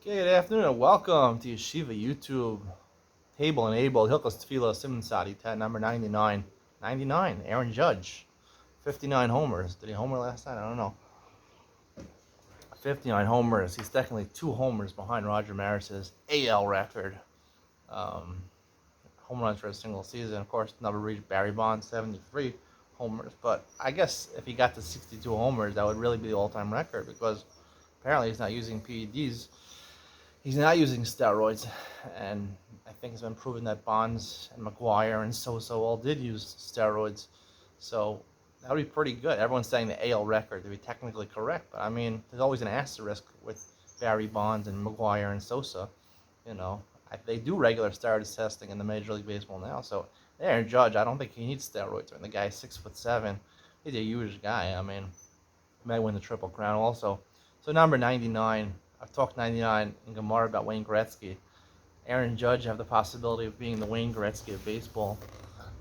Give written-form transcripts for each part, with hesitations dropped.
Good afternoon and welcome to Yeshiva YouTube Table and Able Hilchos Tefillah Simon Sadi Tat number 99. 99, Aaron Judge. 59 homers. Did he homer last night? I don't know. 59 homers. He's technically 2 homers behind Roger Maris's AL record. Um, Home runs for a single season. Of course, never reached Barry Bonds, 73 homers. But I guess if he got to 62 homers, that would really be the all-time record because apparently he's not using PEDs. He's not using steroids, and I think it's been proven that Bonds and McGuire and Sosa all did use steroids. So that would be pretty good. Everyone's saying the AL record to be technically correct, but I mean, there's always an asterisk with Barry Bonds and McGuire and Sosa. You know, they do regular steroids testing in the Major League Baseball now. So Aaron Judge, I don't think he needs steroids. And the guy's 6'7". He's a huge guy. I mean, he might win the Triple Crown also. So number 99. I've talked 99 in Gemara about Wayne Gretzky. Aaron Judge have the possibility of being the Wayne Gretzky of baseball.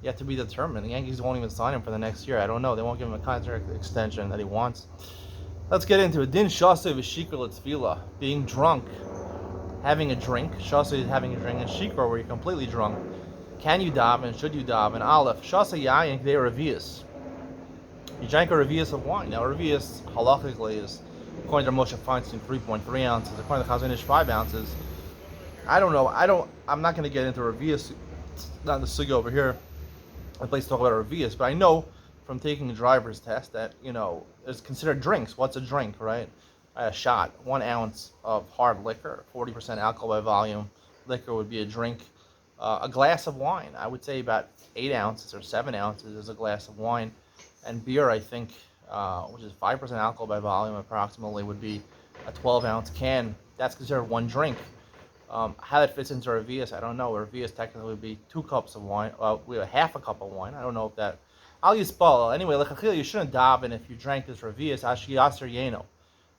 Yet to be determined. The Yankees won't even sign him for the next year. I don't know. They won't give him a contract extension that he wants. Let's get into it. Din Shasa v'shikr l'tefillah. Being drunk. Having a drink. Shasa is having a drink. And shikr, where you're completely drunk. Can you daven? Should you daven? Aleph. Shasa yayin k'dei revius. You drank a revius of wine. Now, revius, halachically, is according to Moshe Feinstein, 3.3 ounces. According to Chazon Ish, 5 ounces. I don't know. I'm not going to get into revius. It's not the sugya over here. The place to talk about revius, but I know from taking a driver's test that it's considered drinks. What's a drink, right? A shot, 1 ounce of hard liquor, 40% alcohol by volume. Liquor would be a drink. A glass of wine, I would say about 8 ounces or 7 ounces is a glass of wine, and beer, I think. Which is 5% alcohol by volume, approximately, would be a 12-ounce can. That's considered one drink. How that fits into Revius, I don't know. Revius technically would be 2 cups of wine. We have half a cup of wine. I don't know if that. I'll use Paul. Anyway, Lechachil, you shouldn't daven if you drank this Revius, Ashi Yaser Yeno,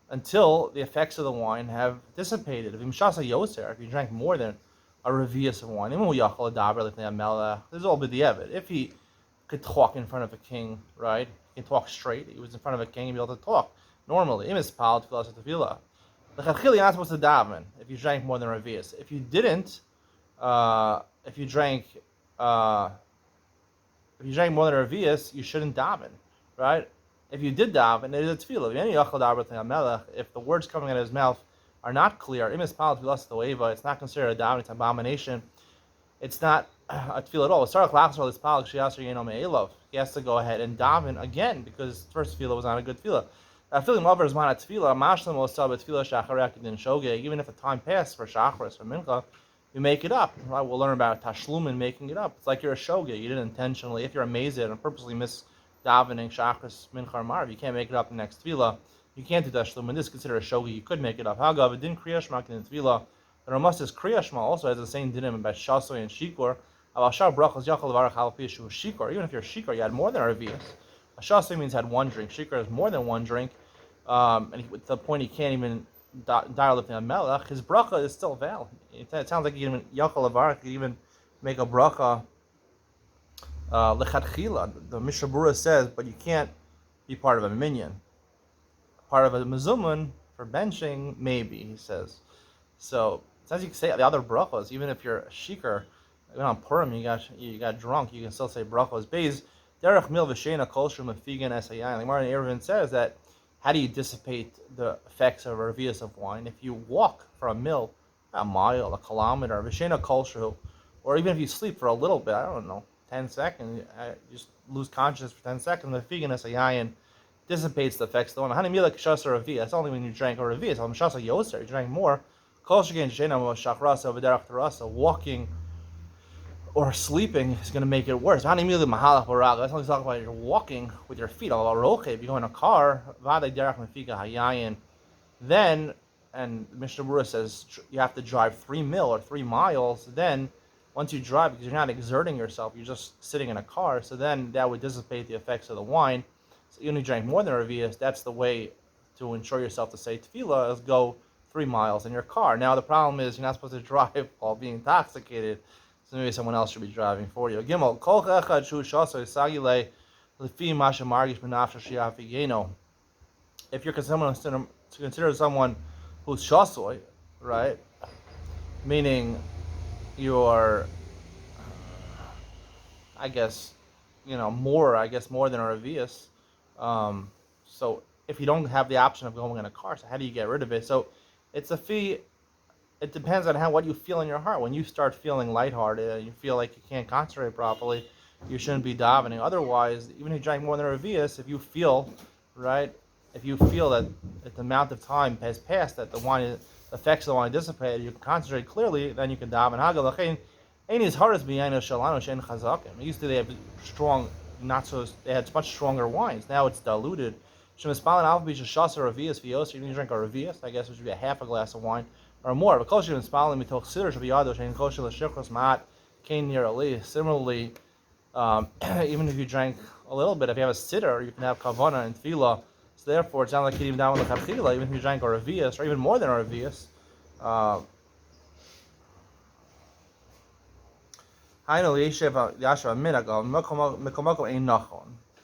until the effects of the wine have dissipated. If you drank more than a Revius of wine, this is all b'diavad. If he could talk in front of a king, right? He can talk straight. He was in front of a king and be able to talk normally. You're not supposed to daven if you drank more than revius. If you didn't, if you drank more than revius, you shouldn't daven, right? If you did daven, it is a tefillah. If the words coming out of his mouth are not clear, it's not considered a daven. It's an abomination. It's not a tefillah at all. He has to go ahead and daven again because the first tefillah was not a good tefillah. Even if the time passed for shachris or mincha, you make it up. Right? We'll learn about tashlumin making it up. It's like you're a shogeg. You didn't intentionally, if you're amazed and purposely miss davening shachris, mincha, or marv, you can't make it up the next tefillah. You can't do tashlumin. This is considered a shogeg. You could make it up. Hagav, it didn't kriya shema in tefillah. The Ramas's kriya shema also has the same dinim about shasoy and shikor. Even if you're shikor, you had more than a revius. A shasay means had one drink. Shikor has more than one drink. And with the point he can't even dial lifting a melech, his bracha is still valid. It sounds like you can yachal avar, could even make a bracha lechatchila. The Mishnah Berurah says, but you can't be part of a minyan. Part of a mezuman for benching, maybe, he says. So, since you can say the other brachas, even if you're a shikor, even on Purim, you got drunk, you can still say brachos. Beis derech mil v'sheina kol shu mefigan esayayin. The Gemara in Eruvin says that how do you dissipate the effects of a revius of wine? If you walk for a mil, a mile, a kilometer, v'sheina kol shu, or even if you sleep for a little bit, I don't know, 10 seconds, you just lose consciousness for 10 seconds. Mefigan esayayin dissipates the effects of the wine. Hani milak shasa revius. That's only when you drank a revius. Al shasa yoser, you drank more. Kol shekein sheina shachrasa v'derech terasa, walking or sleeping is going to make it worse. That's only talking about you're walking with your feet. If you go in a car, then, and Mishnah Berurah says you have to drive 3 mil or 3 miles. Then, once you drive, because you're not exerting yourself, you're just sitting in a car, so then that would dissipate the effects of the wine. So you only drank more than a revius. That's the way to ensure yourself to say tefillah, is go 3 miles in your car. Now, the problem is you're not supposed to drive while being intoxicated. So maybe someone else should be driving for you. Gimel, kol echad shu shaso sagile lefi masha margish benafsha shiafigeno. If you're consider someone who's shasoy, right? Meaning you're, I guess, more than a Revius. So if you don't have the option of going in a car, so how do you get rid of it? So it's a fee. It depends on what you feel in your heart. When you start feeling lighthearted and you feel like you can't concentrate properly, you shouldn't be davening. Otherwise, even if you drank more than a Revius, if you feel, right, if you feel that the amount of time has passed, that the effects of the wine dissipated, you can concentrate clearly, then you can daven. Used to they have strong, not so, they had much stronger wines. Now it's diluted. Even if you drink a Revius, I guess it should be a half a glass of wine or more. Similarly, even if you drank a little bit, if you have a sitter, you can have kavana and tefillah. So therefore, it's not like you even down with the chachila, even if you drank a Revius, or even more than a Revius.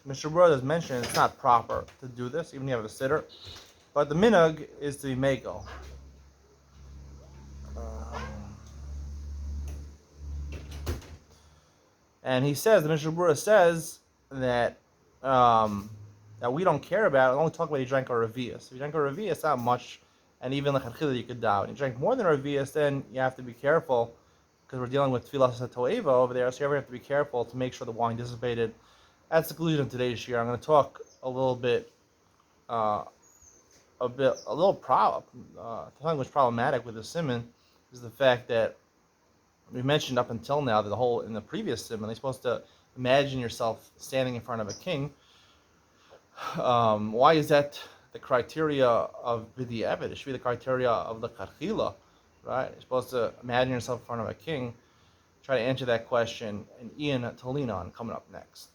Mr. Brothers mentioned it's not proper to do this, even if you have a sitter. But the minhag is to be mego. And he says, the Mishnah Berurah says that that we don't care about. We only talk about you drank a Revius. If you drank a Revius, not much, and even the Chachila you could die. When you drink more than a Revius, then you have to be careful, because we're dealing with Tfilas Toeva over there, so you have to be careful to make sure the wine dissipated. That's the conclusion of today's shir. I'm going to talk a little bit, something which problematic with the simon is the fact that we mentioned up until now that in the previous simon, they're supposed to imagine yourself standing in front of a king. Why is that the criteria of Bidi Evid? It should be the criteria of the Karchila, right? You're supposed to imagine yourself in front of a king. Try to answer that question, and Ian Tolinon coming up next.